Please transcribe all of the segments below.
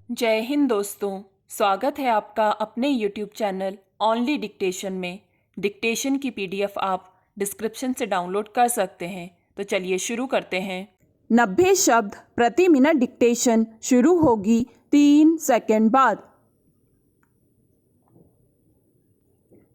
जय हिंद दोस्तों। स्वागत है आपका अपने YouTube चैनल ओनली डिक्टेशन में। डिक्टेशन की PDF आप डिस्क्रिप्शन से डाउनलोड कर सकते हैं। तो चलिए शुरू करते हैं। 90 शब्द प्रति मिनट डिक्टेशन शुरू होगी 3 सेकंड बाद।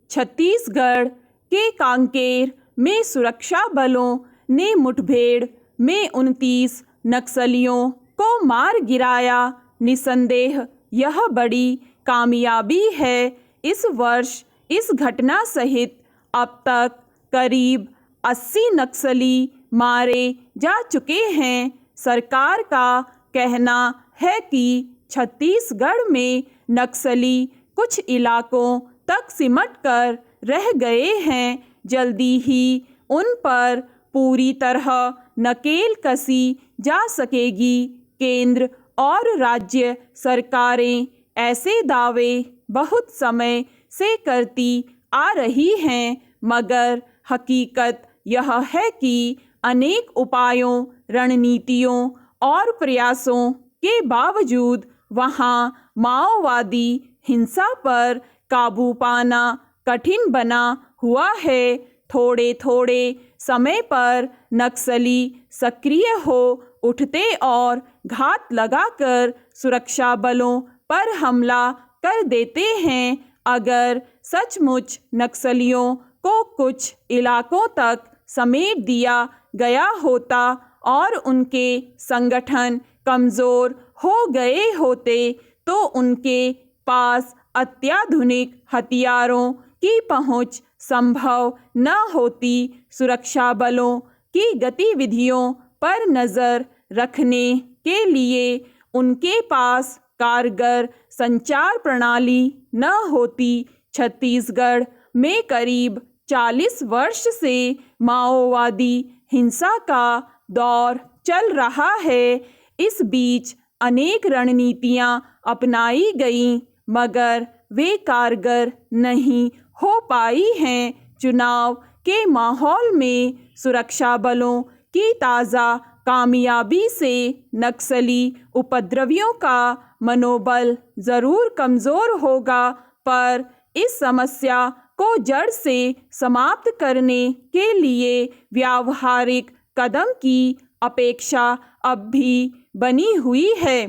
छत्तीसगढ़ के कांकेर में सुरक्षा बलों ने मुठभेड़ में 29 नक्सलियों को मार गिराया। निसंदेह यह बड़ी कामयाबी है। इस वर्ष इस घटना सहित अब तक करीब 80 नक्सली मारे जा चुके हैं। सरकार का कहना है कि छत्तीसगढ़ में नक्सली कुछ इलाकों तक सिमट कर रह गए हैं। जल्दी ही उन पर पूरी तरह नकेल कसी जा सकेगी। केंद्र और राज्य सरकारें ऐसे दावे बहुत समय से करती आ रही हैं, मगर हकीकत यह है कि अनेक उपायों, रणनीतियों और प्रयासों के बावजूद वहां माओवादी हिंसा पर काबू पाना कठिन बना हुआ है। थोड़े थोड़े समय पर नक्सली सक्रिय हो उठते और घात लगाकर सुरक्षा बलों पर हमला कर देते हैं। अगर सचमुच नक्सलियों को कुछ इलाकों तक समेट दिया गया होता और उनके संगठन कमज़ोर हो गए होते तो उनके पास अत्याधुनिक हथियारों की पहुंच संभव न होती। सुरक्षा बलों की गतिविधियों पर नज़र रखने के लिए उनके पास कारगर संचार प्रणाली न होती। छत्तीसगढ़ में करीब 40 वर्ष से माओवादी हिंसा का दौर चल रहा है। इस बीच अनेक रणनीतियां अपनाई गईं, मगर वे कारगर नहीं हो पाई हैं। चुनाव के माहौल में सुरक्षा बलों की ताज़ा कामयाबी से नक्सली उपद्रवियों का मनोबल ज़रूर कमज़ोर होगा, पर इस समस्या को जड़ से समाप्त करने के लिए व्यावहारिक कदम की अपेक्षा अब भी बनी हुई है।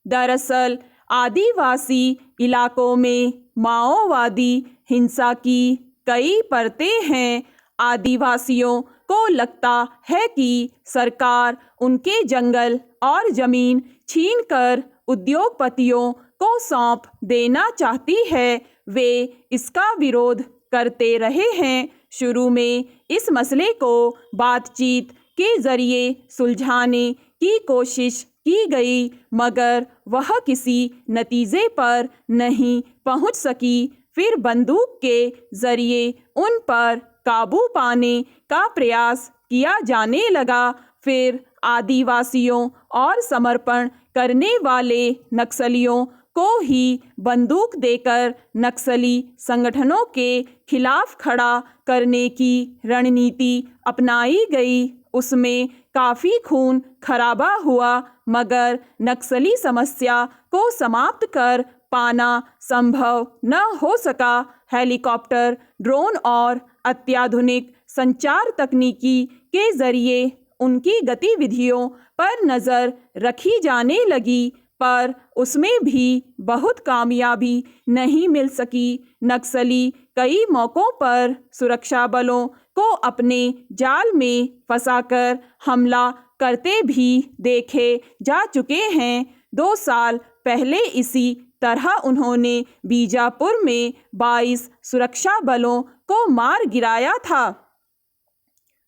दरअसल आदिवासी इलाकों में माओवादी हिंसा की कई परतें हैं। आदिवासियों को लगता है कि सरकार उनके जंगल और जमीन छीनकर उद्योगपतियों को सौंप देना चाहती है। वे इसका विरोध करते रहे हैं। शुरू में इस मसले को बातचीत के जरिए सुलझाने की कोशिश की गई, मगर वह किसी नतीजे पर नहीं पहुंच सकी। फिर बंदूक के जरिए उन पर काबू पाने का प्रयास किया जाने लगा। फिर आदिवासियों और समर्पण करने वाले नक्सलियों को ही बंदूक देकर नक्सली संगठनों के खिलाफ खड़ा करने की रणनीति अपनाई गई। उसमें काफ़ी खून खराबा हुआ, मगर नक्सली समस्या को समाप्त कर पाना संभव न हो सका। हेलीकॉप्टर, ड्रोन और अत्याधुनिक संचार तकनीकी के जरिए उनकी गतिविधियों पर नज़र रखी जाने लगी, पर उसमें भी बहुत कामयाबी नहीं मिल सकी। नक्सली कई मौक़ों पर सुरक्षा बलों को अपने जाल में फंसाकर हमला करते भी देखे जा चुके हैं। 2 साल पहले इसी तरह उन्होंने बीजापुर में 22 सुरक्षा बलों को मार गिराया था।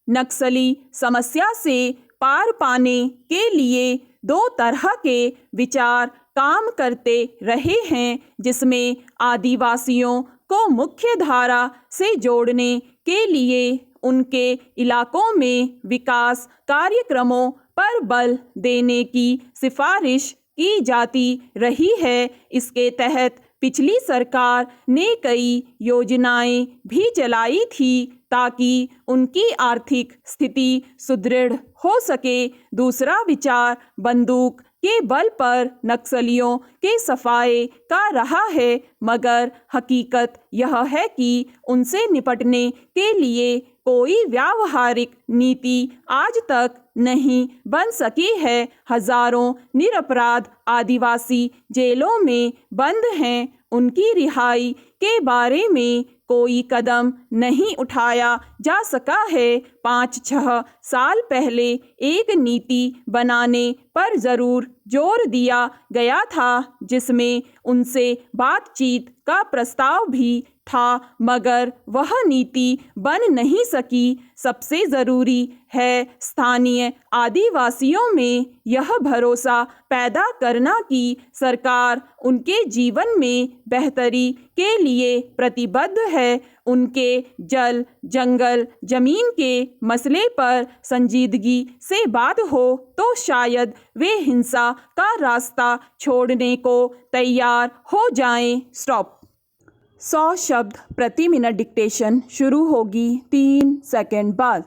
नक्सली समस्या से पार पाने के लिए 2 तरह के विचार काम करते रहे हैं, जिसमें आदिवासियों को मुख्य धारा से जोड़ने के लिए उनके इलाकों में विकास कार्यक्रमों पर बल देने की सिफारिश की जाती रही है। इसके तहत पिछली सरकार ने कई योजनाएं भी चलाई थी ताकि उनकी आर्थिक स्थिति सुदृढ़ हो सके। दूसरा विचार बंदूक के बल पर नक्सलियों के सफाए का रहा है, मगर हकीकत यह है कि उनसे निपटने के लिए कोई व्यावहारिक नीति आज तक नहीं बन सकी है। हजारों निरपराध आदिवासी जेलों में बंद हैं। उनकी रिहाई के बारे में कोई कदम नहीं उठाया जा सका है। 5-6 साल पहले एक नीति बनाने पर जरूर जोर दिया गया था, जिसमें उनसे बातचीत का प्रस्ताव भी था, मगर वह नीति बन नहीं सकी। सबसे ज़रूरी है स्थानीय आदिवासियों में यह भरोसा पैदा करना कि सरकार उनके जीवन में बेहतरी के लिए प्रतिबद्ध है। उनके जल, जंगल, जमीन के मसले पर संजीदगी से बात हो तो शायद वे हिंसा का रास्ता छोड़ने को तैयार हो जाएं। स्टॉप। 100 शब्द प्रति मिनट डिक्टेशन शुरू होगी 3 सेकंड बाद।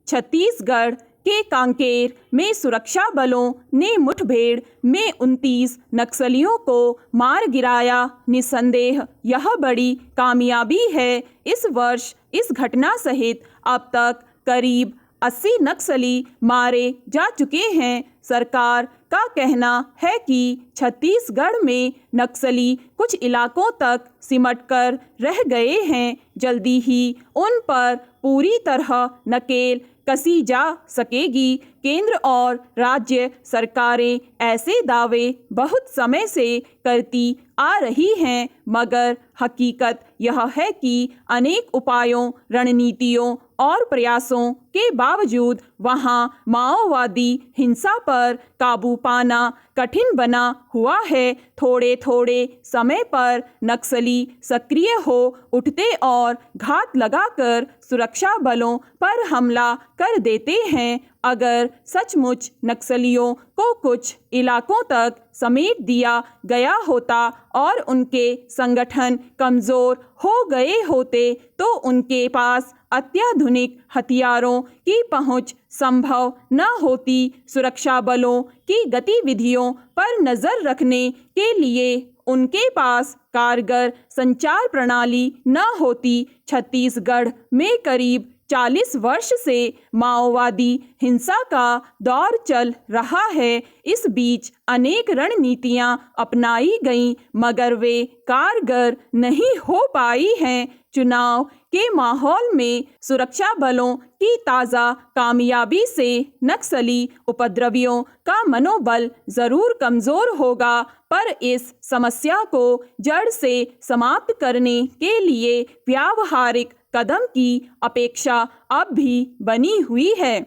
छत्तीसगढ़ के कांकेर में सुरक्षा बलों ने मुठभेड़ में 29 नक्सलियों को मार गिराया। निसंदेह यह बड़ी कामयाबी है। इस वर्ष इस घटना सहित अब तक करीब 80 नक्सली मारे जा चुके हैं। सरकार का कहना है कि छत्तीसगढ़ में नक्सली कुछ इलाकों तक सिमटकर रह गए हैं। जल्दी ही उन पर पूरी तरह नकेल कसी जा सकेगी। केंद्र और राज्य सरकारें ऐसे दावे बहुत समय से करती आ रही हैं, मगर हकीकत यह है कि अनेक उपायों, रणनीतियों और प्रयासों के बावजूद वहां माओवादी हिंसा पर काबू पाना कठिन बना हुआ है। थोड़े थोड़े समय पर नक्सली सक्रिय हो उठते और घात लगाकर सुरक्षा बलों पर हमला कर देते हैं। अगर सचमुच नक्सलियों को कुछ इलाकों तक समेट दिया गया होता और उनके संगठन कमज़ोर हो गए होते तो उनके पास अत्याधुनिक हथियारों की पहुंच संभव न होती। सुरक्षा बलों की गतिविधियों पर नज़र रखने के लिए उनके पास कारगर संचार प्रणाली न होती। छत्तीसगढ़ में करीब 40 वर्ष से माओवादी हिंसा का दौर चल रहा है। इस बीच अनेक रणनीतियां अपनाई गईं, मगर वे कारगर नहीं हो पाई हैं। चुनाव के माहौल में सुरक्षा बलों की ताज़ा कामयाबी से नक्सली उपद्रवियों का मनोबल जरूर कमज़ोर होगा, पर इस समस्या को जड़ से समाप्त करने के लिए व्यावहारिक कदम की अपेक्षा अब भी बनी हुई है।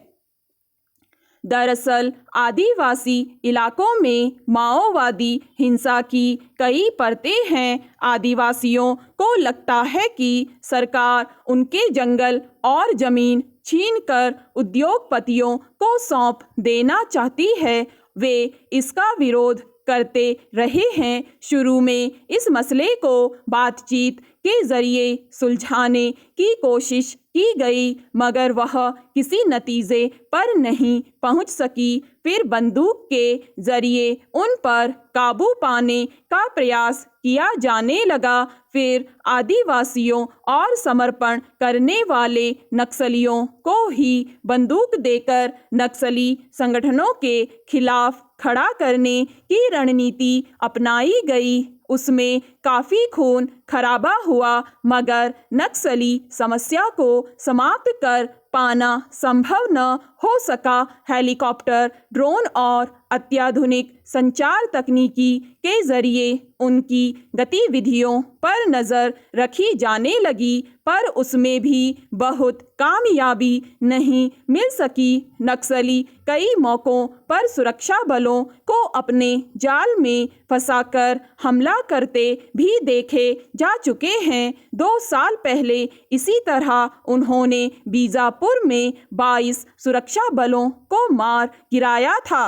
दरअसल आदिवासी इलाकों में माओवादी हिंसा की कई परतें हैं। आदिवासियों को लगता है कि सरकार उनके जंगल और जमीन छीनकर उद्योगपतियों को सौंप देना चाहती है। वे इसका विरोध करते रहे हैं। शुरू में इस मसले को बातचीत के जरिए सुलझाने की कोशिश की गई, मगर वह किसी नतीजे पर नहीं पहुंच सकी। फिर बंदूक के जरिए उन पर काबू पाने का प्रयास किया जाने लगा। फिर आदिवासियों और समर्पण करने वाले नक्सलियों को ही बंदूक देकर नक्सली संगठनों के खिलाफ खड़ा करने की रणनीति अपनाई गई। उसमें काफ़ी खून खराबा हुआ, मगर नक्सली समस्या को समाप्त कर पाना संभव न हो सका। हेलीकॉप्टर, ड्रोन और अत्याधुनिक संचार तकनीकी के जरिए उनकी गतिविधियों पर नज़र रखी जाने लगी, पर उसमें भी बहुत कामयाबी नहीं मिल सकी। नक्सली कई मौक़ों पर सुरक्षा बलों को अपने जाल में फंसाकर हमला करते भी देखे जा चुके हैं। 2 साल पहले इसी तरह उन्होंने बीजापुर में 22 सुरक्षा बलों को मार गिराया था।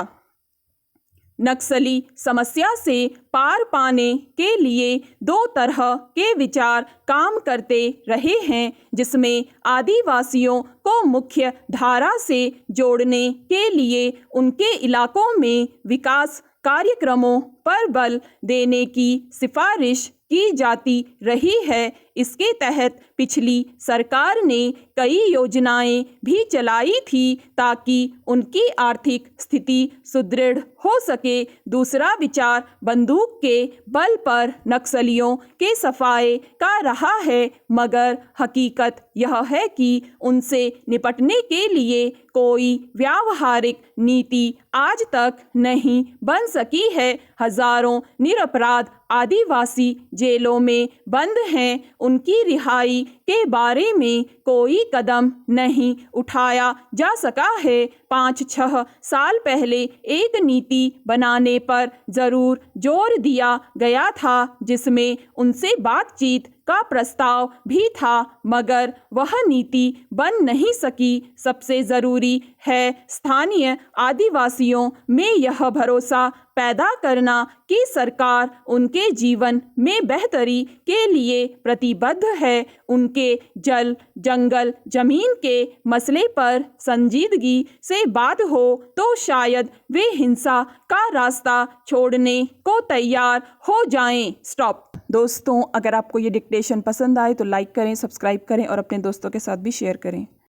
नक्सली समस्या से पार पाने के लिए दो तरह के विचार काम करते रहे हैं, जिसमें आदिवासियों को मुख्य धारा से जोड़ने के लिए उनके इलाकों में विकास कार्यक्रमों पर बल देने की सिफारिश की जाती रही है। इसके तहत पिछली सरकार ने कई योजनाएं भी चलाई थी ताकि उनकी आर्थिक स्थिति सुदृढ़ हो सके। दूसरा विचार बंदूक के बल पर नक्सलियों के सफाए का रहा है, मगर हकीकत यह है कि उनसे निपटने के लिए कोई व्यावहारिक नीति आज तक नहीं बन सकी है। हजारों निरपराध आदिवासी जेलों में बंद हैं, उनकी रिहाई के बारे में कोई कदम नहीं उठाया जा सका है। 5-6 साल पहले एक नीति बनाने पर जरूर जोर दिया गया था, जिसमें उनसे बातचीत का प्रस्ताव भी था, मगर वह नीति बन नहीं सकी। सबसे जरूरी है स्थानीय आदिवासियों में यह भरोसा पैदा करना कि सरकार उनके जीवन में बेहतरी के लिए प्रतिबद्ध है। उनके जल, जंगल, जमीन के मसले पर संजीदगी से बात हो तो शायद वे हिंसा का रास्ता छोड़ने को तैयार हो जाएं। स्टॉप। दोस्तों, अगर आपको ये डिक्टेशन पसंद आए तो लाइक करें, सब्सक्राइब करें और अपने दोस्तों के साथ भी शेयर करें।